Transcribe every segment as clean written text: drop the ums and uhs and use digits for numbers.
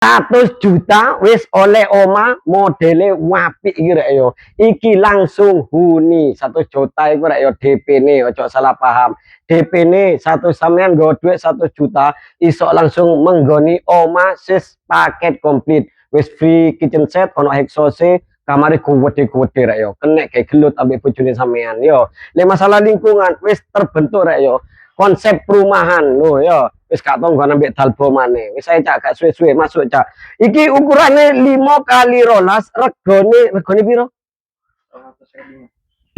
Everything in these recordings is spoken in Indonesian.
100 juta wis oleh oma modele wapi iki rek yo. Iki langsung huni 100 juta iku rek yo DP-ne, ojo salah paham. DP-ne satu sampean nggo duit 100 juta iso langsung menggoni oma sis paket komplit. Wis free kitchen set ono exhaust kamare gede-gede rek yo. Kenek kayak gelut ambek bojone sampean yo. Nek masalah lingkungan wis terbentuk rek yo. Konsep perumahan lo yo. Wis gak tau nggon ambek dalbo maneh. Wis saya cak gak suwe-suwe masuk cak. Iki ukurane 5 kali rolas, regone piro?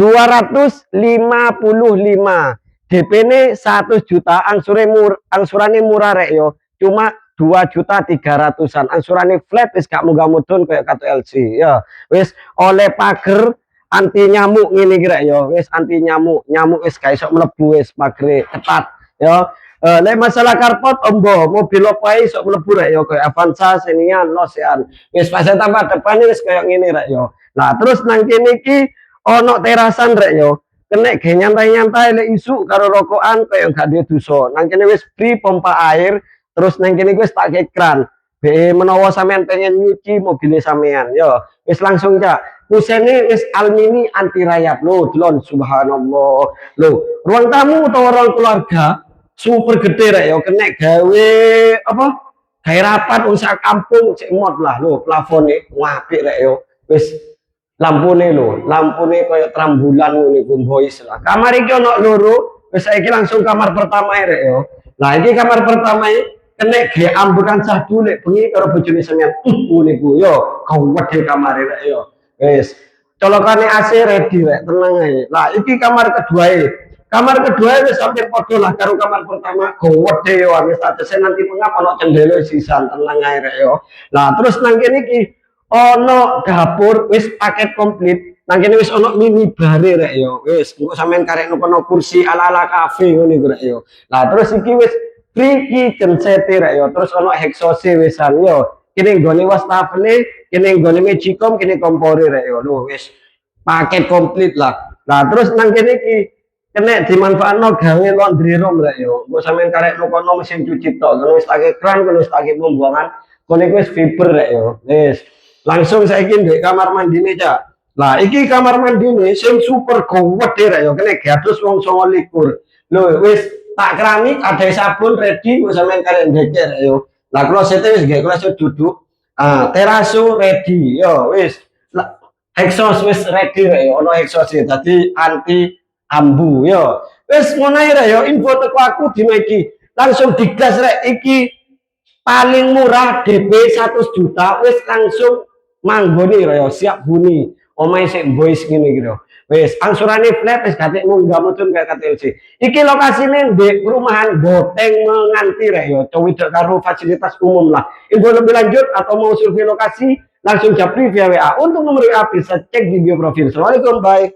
255. DP-ne 100 juta, angsurane murah rek yo. Cuma 2.300.000. Angsurane flat wis gak munggah mudhun koyo kartu LC ya. Wis oleh pager anti nyamuk ngene iki rek yo. Wis anti nyamuk, nyamuk wis gak iso mlebu wis pagere ketat ya. Lek masalah karpot ombo mobil opo ae iso mlebu rek yo koyo Avanza, Xenia, Losean. Wis pas tambah depane wis koyo ngene rek yo. Nah, terus nang kene iki ono terasan rek yo. Kenek ge nyantai-nyantai lek isu karo rokokan koyo gak duwe dosa. Nang kene wis free pompa air, terus nang kene wis tak kran. Be menawa sampean pengen nyuci mobil sampean, yo wis langsung cak. Kusene wis almini anti rayap lho, delon subhanallah. Lho, ruang tamu atau ruang keluarga super gede rek yo kenek gawe apa? Gawe rapat usaha kampung cek mod lah lho, plafone apik rek yo. Wis lampune lho, lampune koyo trambulan ngene iku boys lah. Kamar iki ono loro, wis saiki langsung kamar pertama rek yo. Nah, iki kamar pertama kenek ge ambekan sahdu lek bengi karo bojone sampean. Ngene iku yo, kawedhe kamare rek yo. Wis colokane AC ready rek, tenang ae. Lah iki kamar kedua Kamar kedua wis hampir padha lah karo kamar pertama, gowedhe yo wis atese nanti pengap ono cendelo sisan, tenang ae rek yo. Lah terus nang kene iki ono dapur wis paket komplit. Nang kene wis ono mini bare rek yo. Wis engko sampean karek kono kursi ala-ala kafe ngono iku rek yo. Lah terus iki wis free kitchen set rek yo. Terus ono exhaust wisan yo. Kene nggone wastafel, kene nggone magicom, kene kompore rek yo. Lho wis paket komplit lah. Nah terus nang kene iki kene dimanfaatno gawe laundry room rek yo. Engko sampean karek kono mesin cuci tok, wis take kran, wis take pembuangan. Kono iku wis fiber rek yo. Wis langsung saiki ndek kamar mandine cak. Lah iki kamar mandine sing super gede rek yo kene gatus wong 29. Lho wis tak keramik ada sabun ready kok sampean karek ndeker rek yo. Lah klosete wis gawe kloset duduk. Terasu ready yo wis. Exhaust wis ready rek yo, ono exhaust dadi anti ambu yo. Wis ngono ae rek yo info teko aku dina iki. Langsung digas rek iki paling murah DP 100 juta wis langsung manggoni yo siap huni omahe sik boys ngene iki lho. Wis angsurane flat wis gak munggah mudhun kayak KTLC. Iki lokasine di perumahan Boteng Menganti rek yo, cowidok karo fasilitas umum lah. Info lebih lanjut atau mau survei lokasi langsung japri via WA. Untuk nomor WA bisa cek di bio profil. Assalamualaikum, bye.